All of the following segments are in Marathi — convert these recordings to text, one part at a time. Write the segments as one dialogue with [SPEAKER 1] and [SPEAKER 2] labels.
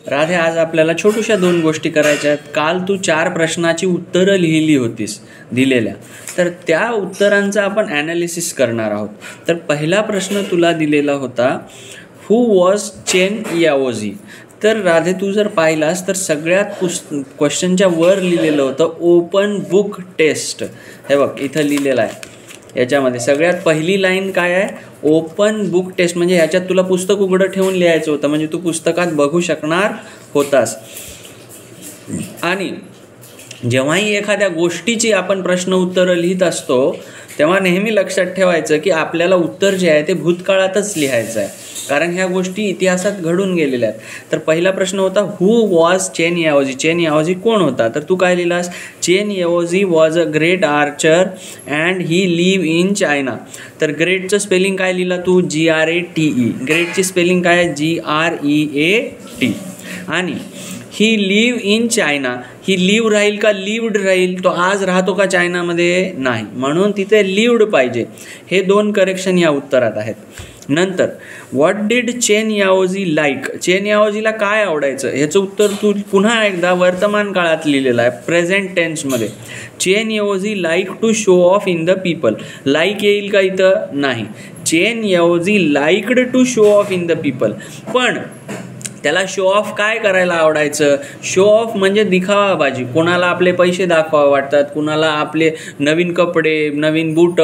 [SPEAKER 1] राधे, आज आपल्याला छोट्याशा 2 गोष्टी करायच्या आहेत. काल तू 4 प्रश्नाची उत्तरं लिहिली होतीस दिलेल्या, तर त्या उत्तरांचं आपण ॲनालिसिस करणार आहोत. तर पहिला प्रश्न तुला दिलेला होता, हू वॉज चेन याओजी. तर राधे, तू जर पाहिलास तर सगळ्यात क्वेश्चनच्या वर लिहिलेलं होतं ओपन बुक टेस्ट. हे बघ इथं लिहिलेलं आहे. याच्यामध्ये सगळ्यात पहिली लाईन काय आहे, ओपन बुक टेस्ट. म्हणजे ह्याच्यात तुला पुस्तक उघडं ठेवून लिहायचं होतं, म्हणजे तू पुस्तकात बघू शकणार होतास. आणि जेव्हाही एखाद्या गोष्टीची आपण प्रश्न उत्तरं लिहित असतो तेव्हा नेहमी लक्षात ठेवायचं की आपल्याला उत्तर जे आहे ते भूतकाळातच लिहायचं आहे, कारण ह्या गोष्टी इतिहासात घडून गेलेल्या आहेत. तर पहिला प्रश्न होता, who was Chen Yaoji. Chen Yaoji कोण होता? तर तू काय लिहिलास, Chen Yaoji was a great archer and he live in China. तर ग्रेटचं स्पेलिंग काय लिहिलं तू, GRATE. ग्रेटची स्पेलिंग काय आहे, GREAT. आणि he live in China, he live राहील का लिव्ड राहील? तो आज राहतो का चायनामध्ये? नाही, म्हणून तिथे लिव्ड पाहिजे. हे 2 करेक्शन या उत्तरात आहेत. नंतर what did Chen Yaoji like. Chen याओजीला काय आवडायचं? ह्याचं उत्तर तू पुन्हा एकदा वर्तमान काळात लिहिलेलं आहे, प्रेझेंट टेन्समध्ये. Chen Yaoji like to show off in the people. Like येईल का इथं? नाही. Chen Yaoji liked to show off in the people. पण त्याला शो ऑफ काय करायला आवडायचं? शो ऑफ म्हणजे दिखावाबाजी. कोणाला आपले पैसे दाखवावे वाटतात, कुणाला आपले नवीन कपडे, नवीन बूट,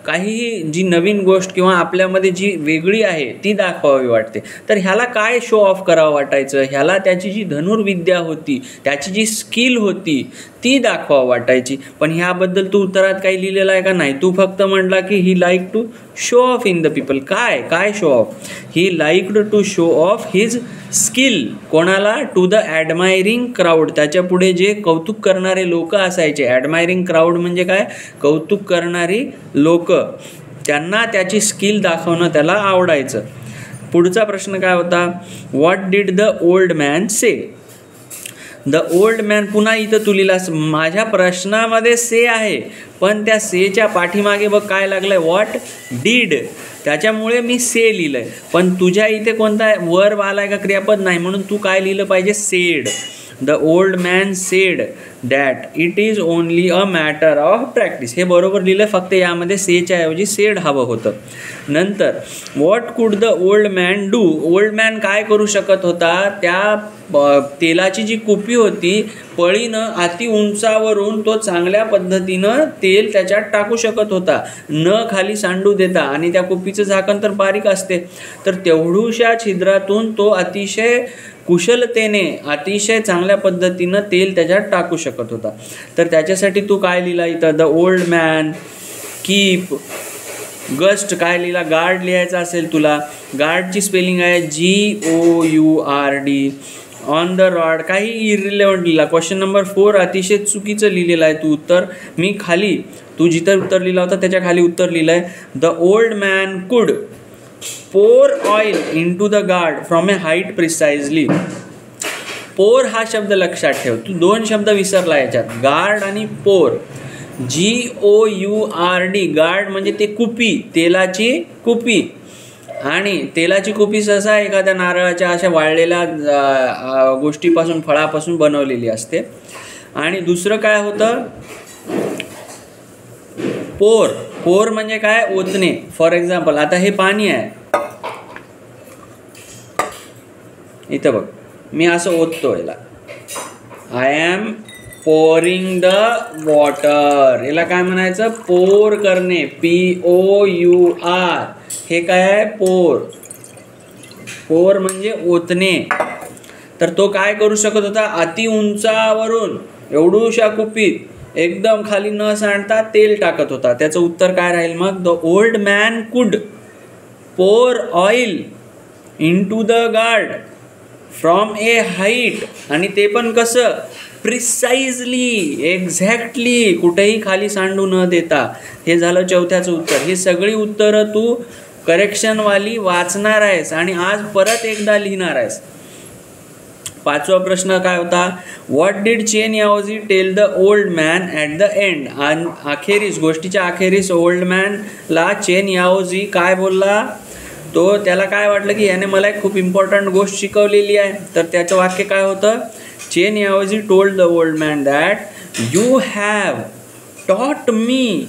[SPEAKER 1] काहीही जी नवीन गोष्ट किंवा आपल्यामध्ये जी वेगळी आहे ती दाखवावी वाटते. तर ह्याला काय शो ऑफ करावं वाटायचं? ह्याला त्याची जी धनुर्विद्या होती, त्याची जी स्किल होती ती दाखवावं वाटायची. पण ह्याबद्दल तू उत्तरात काही लिहिलेलं आहे का? नाही. तू फक्त म्हटला की he like to show off in the people. काय show off? He liked to show off his skill. कोणाला? To the admiring crowd. त्याच्या पुढे जे कौतुक करणारे लोक असायचे. ॲडमायरिंग क्राऊड म्हणजे काय? कौतुक करणारी लोक. त्यांना त्याची स्किल दाखवणं त्याला आवडायचं. पुढचा प्रश्न काय होता, what did the old man say. The old man, पुन्हा इथं तू लिहिलास, माझ्या प्रश्नामध्ये से आहे पण त्या सेच्या पाठीमागे बघ काय लागलंय, व्हॉट डिड. त्याच्यामुळे मी से लिहिलंय. पण तुझ्या इथे कोणता वर्ब आलाय का, क्रियापद नाही, म्हणून तू काय लिहिलं पाहिजे, sed. The old man sed that it is only a matter of practice. हे बरोबर लिहिलं, फक्त यामध्ये सेच्या ऐवजी सेड हवं होतं. नंतर व्हॉट कुड the old man do. Old man काय करू शकत होता? त्या तेलाची जी कुपी होती, पळीनं अति उंचावरून तो चांगल्या पद्धतीनं तेल त्याच्यात टाकू शकत होता, न खाली सांडू देता. आणि त्या कुपीचं झाकण तर बारीक असते, तर तेवढूशा छिद्रातून तो अतिशय कुशलतेने, अतिशय चांगल्या पद्धतीनं तेल त्याच्यात टाकू शकत होता. तर त्याच्यासाठी तू काय लिहिला इथं, the old man keep gust. काय लिहिला, गार्ड लिहायचा असेल तुला. गार्डची स्पेलिंग आहे GOURD. ऑन द रॉड काही इरिलेव्हंट लिहिला. क्वेश्चन नंबर 4 अतिशय चुकीचं लिहिलेलं आहे तू उत्तर. मी खाली, तू जिथं उत्तर लिहिला होता त्याच्या खाली उत्तर लिहिलं आहे, the old man could pour oil into the guard from a height precisely. Pour हा शब्द लक्षात ठेव. तू 2 शब्द विसरला याच्यात, गार्ड आणि पोर. GOURD. गार्ड म्हणजे ते कुपी, तेलाची कुपी. आणि तेलाची कुपी सहसा एखाद्या नारळाच्या अशा वाळलेल्या गोष्टीपासून, फळापासून बनवलेली असते. आणि दुसरं काय होतं, पोर. पोर म्हणजे काय, ओतणे. फॉर एक्झाम्पल, आता हे पाणी आहे, इथं बघ मी असं ओततो याला, I am pouring the water. याला काय म्हणायचं, पोर करणे, POUR. हे काय आहे, पोर. पोर म्हणजे ओतणे. तर तो काय करू शकत होता, अति उंचावरून एवढूशा कुपीत एकदम खाली न सांडता तेल टाकत होता. त्याचं उत्तर काय राहील मग, the old man could pour oil into the guard from a height. आणि ते पण कसं, प्रिसाइजली, एक्झॅक्टली, कुठेही खाली सांडू न देता. हे झालं 4थ्याचं उत्तर. ही सगळी उत्तरं तू करेक्शनवाली वाचणार आहेस आणि आज परत एकदा लिहिणार आहेस. 5वा प्रश्न काय होता, what did Chen Yaoji tell the old man at the end. अखेरीस, गोष्टीच्या अखेरीस ओल्ड मॅनला चेन याओजी काय बोलला, तो त्याला काय वाटलं की याने मला एक खूप इम्पॉर्टंट गोष्ट शिकवलेली आहे. तर त्याचं वाक्य काय होतं, चेन याऐवजी told the old man that you have taught me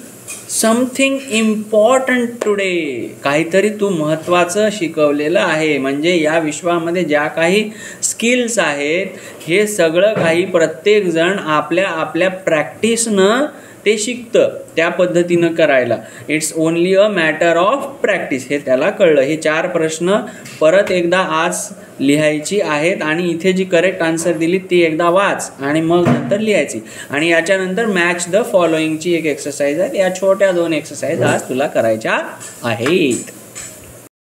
[SPEAKER 1] something important today. काहीतरी तू महत्त्वाचं शिकवलेलं आहे. म्हणजे या विश्वामध्ये ज्या काही स्किल्स आहेत हे सगळं काही प्रत्येकजण आपल्या आपल्या प्रॅक्टिसनं ते शिकतं त्या पद्धतीनं करायला. It's only a matter of practice. हे त्याला कळलं. हे 4 प्रश्न परत एकदा आज लिहायची आहेत आणि इथे जी करेक्ट आन्सर दिली ती एकदा वाच आणि मग नंतर लिहायची. आणि याच्यानंतर मॅच द फॉलोइंगची एक एक्सरसाइज आहे. या छोट्या 2 एक्सरसाइज आज तुला करायच्या आहेत.